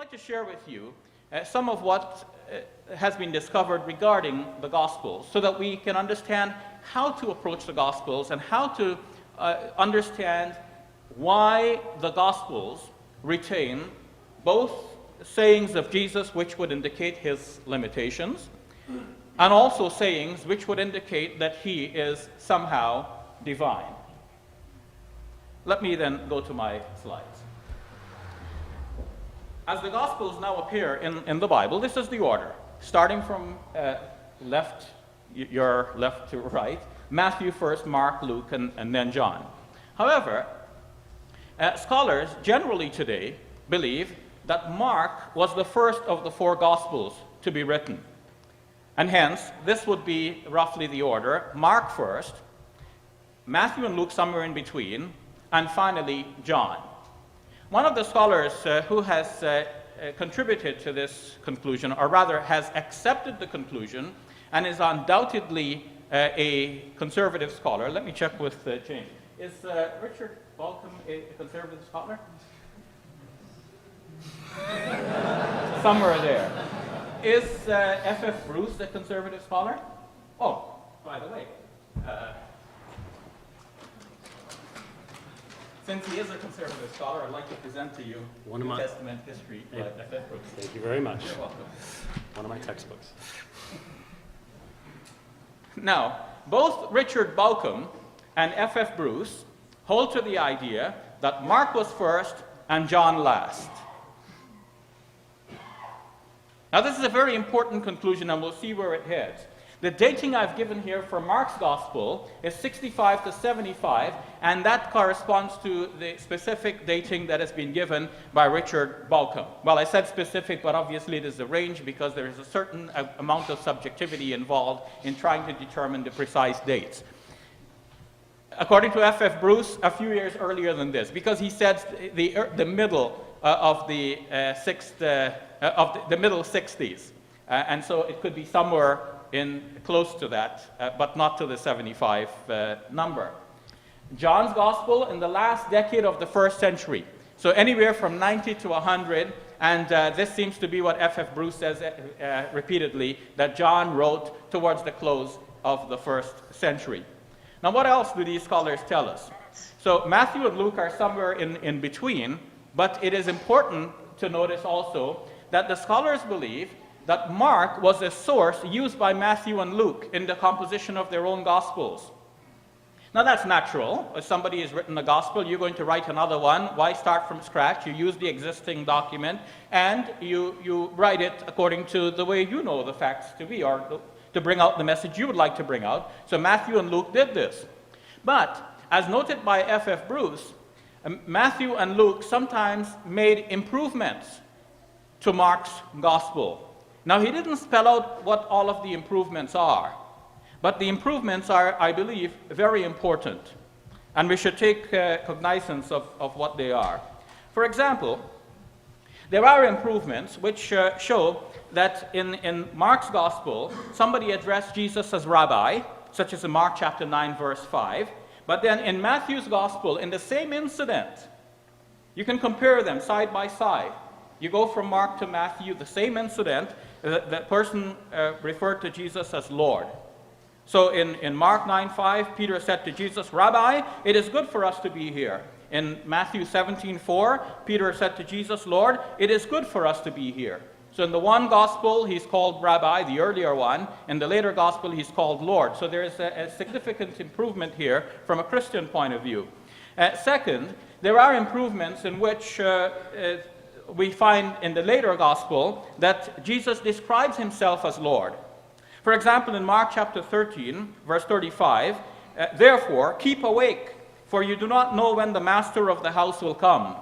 like to share with you some of what has been discovered regarding the Gospels so that we can understand how to approach the Gospels and how to understand why the Gospels retain both sayings of Jesus which would indicate his limitations and also sayings which would indicate that he is somehow divine. Let me then go to my slides. As the Gospels now appear in the Bible, this is the order, starting from your left to right, Matthew first, Mark, Luke, and then John. However, scholars generally today believe that Mark was the first of the four Gospels to be written. And hence, this would be roughly the order: Mark first, Matthew and Luke somewhere in between, and finally John. One of the scholars who has contributed to this conclusion, or rather has accepted the conclusion, and is undoubtedly a conservative scholar. Let me check with James. Is Richard Balcom a conservative scholar? Somewhere there. Is F.F. Bruce a conservative scholar? Oh, by the way, since he is a conservative scholar, I'd like to present to you New Testament history by F.F. Bruce. Thank you very much. You're welcome. One of my textbooks. Now, both Richard Balcom and F.F. Bruce hold to the idea that Mark was first and John last. Now, this is a very important conclusion, and we'll see where it heads. The dating I've given here for Mark's Gospel is 65 to 75, and that corresponds to the specific dating that has been given by Richard Balcom. Well, I said specific, but obviously it is a range because there is a certain amount of subjectivity involved in trying to determine the precise dates. According to F.F. Bruce, a few years earlier than this, because he said the middle of the middle 60s, and so it could be somewhere in close to that, but not to the 75 number. John's Gospel in the last decade of the first century, so anywhere from 90 to 100, and this seems to be what F.F. Bruce says repeatedly, that John wrote towards the close of the first century. Now, what else do these scholars tell us? So Matthew and Luke are somewhere in between, but it is important to notice also that the scholars believe that Mark was a source used by Matthew and Luke in the composition of their own Gospels. Now, that's natural. If somebody has written a Gospel, you're going to write another one. Why start from scratch? You use the existing document, and you write it according to the way you know the facts to be, or to bring out the message you would like to bring out. So Matthew and Luke did this. But, as noted by F.F. Bruce, Matthew and Luke sometimes made improvements to Mark's Gospel. Now, he didn't spell out what all of the improvements are, but the improvements are, I believe, very important, and we should take cognizance of what they are. For example, there are improvements which show that in Mark's Gospel, somebody addressed Jesus as Rabbi, such as in Mark chapter 9, verse 5, but then in Matthew's Gospel, in the same incident, you can compare them side by side. You go from Mark to Matthew, the same incident, the person referred to Jesus as Lord. So in Mark 9:5, Peter said to Jesus, "Rabbi, it is good for us to be here." In Matthew 17:4, Peter said to Jesus, "Lord, it is good for us to be here." So in the one gospel, he's called Rabbi, the earlier one. In the later gospel, he's called Lord. So there is a significant improvement here from a Christian point of view. Second, there are improvements in which we find in the later gospel that Jesus describes himself as Lord. For example, in Mark chapter 13, verse 35, "Therefore, keep awake, for you do not know when the master of the house will come."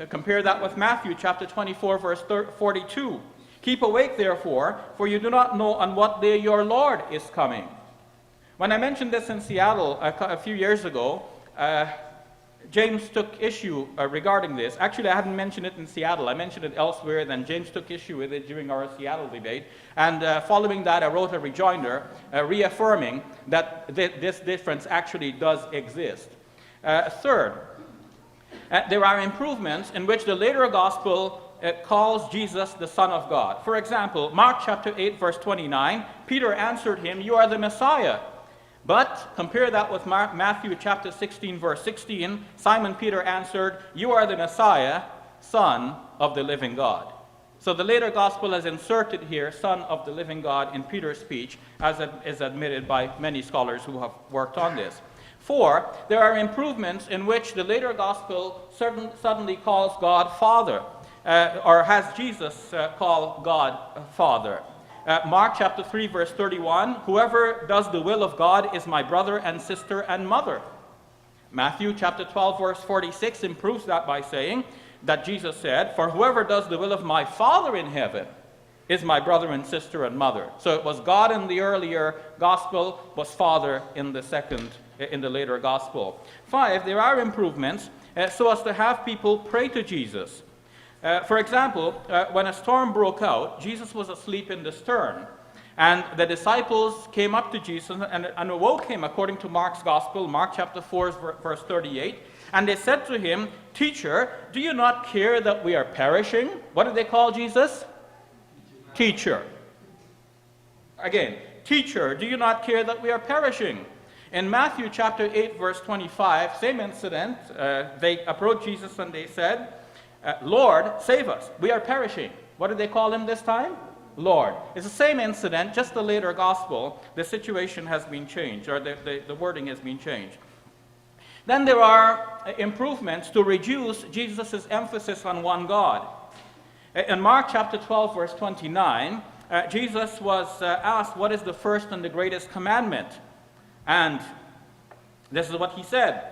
Compare that with Matthew chapter 24, verse 42. "Keep awake, therefore, for you do not know on what day your Lord is coming." When I mentioned this in Seattle a few years ago, James took issue regarding this. Actually, I hadn't mentioned it in Seattle. I mentioned it elsewhere, then James took issue with it during our Seattle debate. And following that, I wrote a rejoinder reaffirming that this difference actually does exist. Third, there are improvements in which the later gospel calls Jesus the Son of God. For example, Mark chapter 8, verse 29, Peter answered him, "You are the Messiah." But compare that with Matthew chapter 16, verse 16. Simon Peter answered, "You are the Messiah, Son of the living God." So the later gospel has inserted here, "Son of the living God," in Peter's speech, as is admitted by many scholars who have worked on this. 4, there are improvements in which the later gospel suddenly calls God Father, or has Jesus call God Father. Mark chapter 3, verse 31, "Whoever does the will of God is my brother and sister and mother." Matthew chapter 12, verse 46 improves that by saying that Jesus said, "For whoever does the will of my Father in heaven is my brother and sister and mother." So it was God in the earlier gospel, was Father in the later gospel. 5, there are improvements so as to have people pray to Jesus. For example, when a storm broke out, Jesus was asleep in the stern, and the disciples came up to Jesus and awoke him, according to Mark's gospel, Mark chapter 4, verse 38, and they said to him, "Teacher, do you not care that we are perishing?" What did they call Jesus? Teacher. Again, "Teacher, do you not care that we are perishing?" In Matthew chapter 8, verse 25, same incident, they approached Jesus and they said, "Lord, save us, we are perishing." What did they call him this time? Lord. It's the same incident, just the later gospel. The situation has been changed, or the wording has been changed. Then there are improvements to reduce Jesus' emphasis on one God. In Mark chapter 12, verse 29, Jesus was asked, "What is the first and the greatest commandment?" And this is what he said.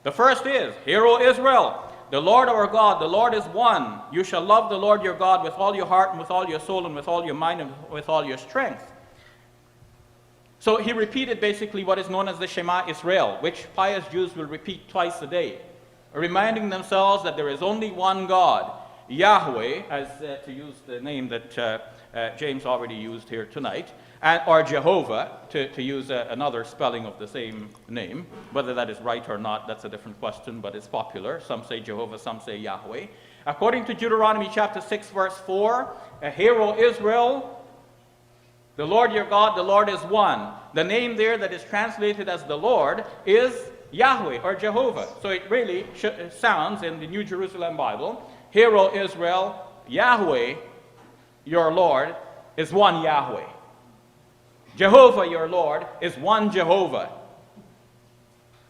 "The first is, Hear, O Israel, the Lord our God, the Lord is one. You shall love the Lord your God with all your heart and with all your soul and with all your mind and with all your strength." So he repeated basically what is known as the Shema Israel, which pious Jews will repeat twice a day, reminding themselves that there is only one God, Yahweh, as to use the name that James already used here tonight, or Jehovah, to use another spelling of the same name. Whether that is right or not, that's a different question, but it's popular. Some say Jehovah, some say Yahweh. According to Deuteronomy chapter 6, verse 4, "Hear, O Israel, the Lord your God, the Lord is one." The name there that is translated as the Lord is Yahweh, or Jehovah. So it really sounds in the New Jerusalem Bible, "Hear, O Israel, Yahweh, your Lord, is one Yahweh. Jehovah, your Lord, is one Jehovah."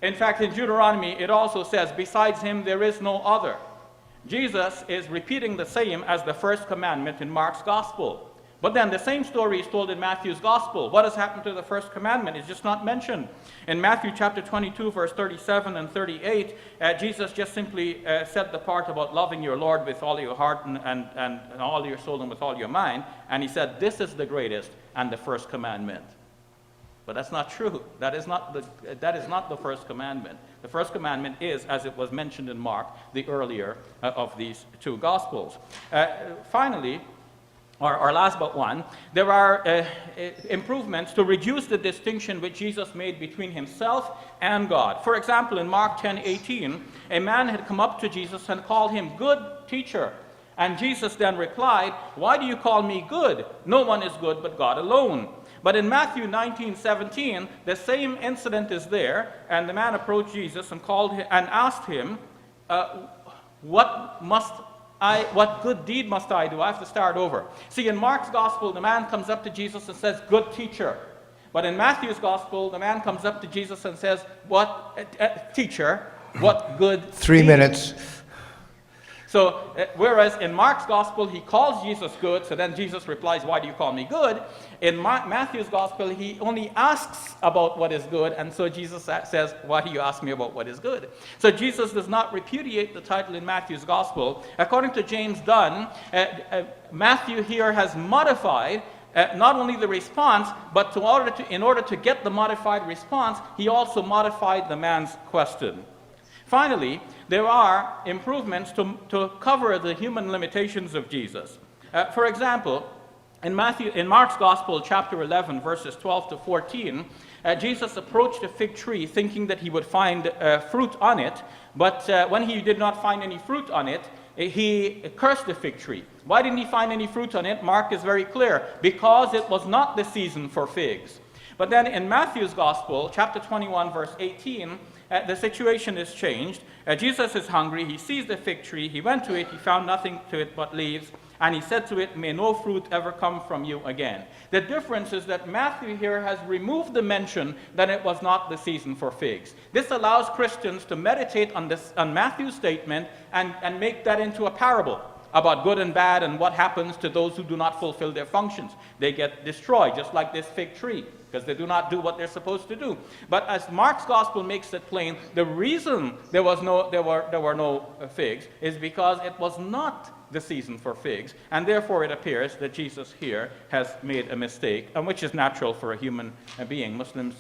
In fact, in Deuteronomy, it also says, "Besides him, there is no other." Jesus is repeating the same as the first commandment in Mark's gospel. But then the same story is told in Matthew's gospel. What has happened to the first commandment is just not mentioned. In Matthew chapter 22, verse 37 and 38, Jesus just simply said the part about loving your Lord with all your heart and all your soul and with all your mind. And he said, "This is the greatest and the first commandment." But that's not true. That is not the first commandment. The first commandment is, as it was mentioned in Mark, the earlier of these two gospels. Finally, or last but one, there are improvements to reduce the distinction which Jesus made between himself and God. For example, in Mark 10:18, a man had come up to Jesus and called him "Good Teacher." And Jesus then replied, "Why do you call me good? No one is good but God alone." But in Matthew 19:17, the same incident is there, and the man approached Jesus and asked him, what good deed must I do? I have to start over. See, in Mark's gospel, the man comes up to Jesus and says, "Good teacher." But in Matthew's gospel, the man comes up to Jesus and says, "Teacher, what good 3 deed?" minutes. So, whereas in Mark's gospel, he calls Jesus good, so then Jesus replies, "Why do you call me good?" In Matthew's gospel, he only asks about what is good, and so Jesus says, "Why do you ask me about what is good?" So Jesus does not repudiate the title in Matthew's gospel. According to James Dunn, Matthew here has modified not only the response, but in order to get the modified response, he also modified the man's question. Finally, there are improvements to cover the human limitations of Jesus. For example, in Mark's Gospel, chapter 11, verses 12 to 14, Jesus approached a fig tree thinking that he would find fruit on it, but when he did not find any fruit on it, he cursed the fig tree. Why didn't he find any fruit on it? Mark is very clear. Because it was not the season for figs. But then in Matthew's Gospel, chapter 21, verse 18, the situation is changed. Jesus is hungry. He sees the fig tree. He went to it. He found nothing to it but leaves. And he said to it, "May no fruit ever come from you again." The difference is that Matthew here has removed the mention that it was not the season for figs. This allows Christians to meditate on Matthew's statement and make that into a parable about good and bad and what happens to those who do not fulfill their functions. They get destroyed, just like this fig tree, because they do not do what they're supposed to do. But as Mark's gospel makes it plain, the reason there were no figs is because it was not the season for figs, and therefore it appears that Jesus here has made a mistake, and which is natural for a human being. Muslims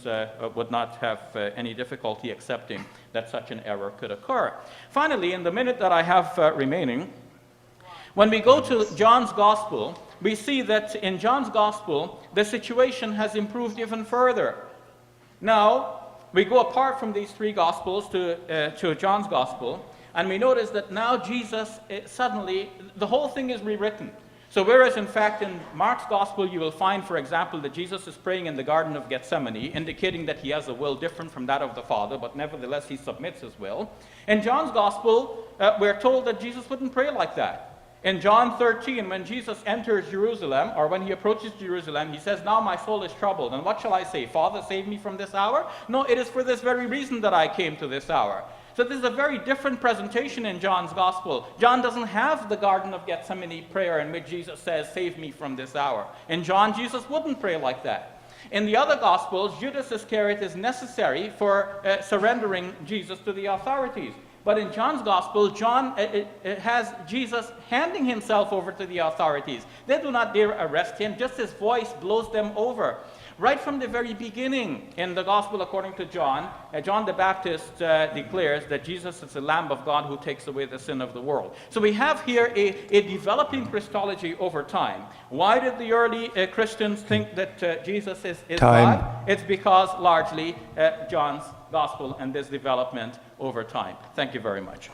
would not have any difficulty accepting that such an error could occur. Finally, in the minute that I have remaining, when we go to John's Gospel, we see that in John's Gospel, the situation has improved even further. Now, we go apart from these three Gospels to John's Gospel, and we notice that now Jesus, suddenly, the whole thing is rewritten. So whereas, in fact, in Mark's Gospel, you will find, for example, that Jesus is praying in the Garden of Gethsemane, indicating that he has a will different from that of the Father, but nevertheless he submits his will. In John's Gospel, we're told that Jesus wouldn't pray like that. In John 13, when Jesus enters Jerusalem, or when he approaches Jerusalem, he says, "Now my soul is troubled, and what shall I say? Father, save me from this hour? No, it is for this very reason that I came to this hour." So this is a very different presentation in John's Gospel. John doesn't have the Garden of Gethsemane prayer in which Jesus says, "Save me from this hour." In John, Jesus wouldn't pray like that. In the other Gospels, Judas Iscariot is necessary for surrendering Jesus to the authorities. But in John's Gospel, John has Jesus handing himself over to the authorities. They do not dare arrest him, just his voice blows them over. Right from the very beginning in the Gospel according to John, John the Baptist declares that Jesus is the Lamb of God who takes away the sin of the world. So we have here a developing Christology over time. Why did the early Christians think that Jesus is God? It's because largely John's Gospel and this development over time. Thank you very much.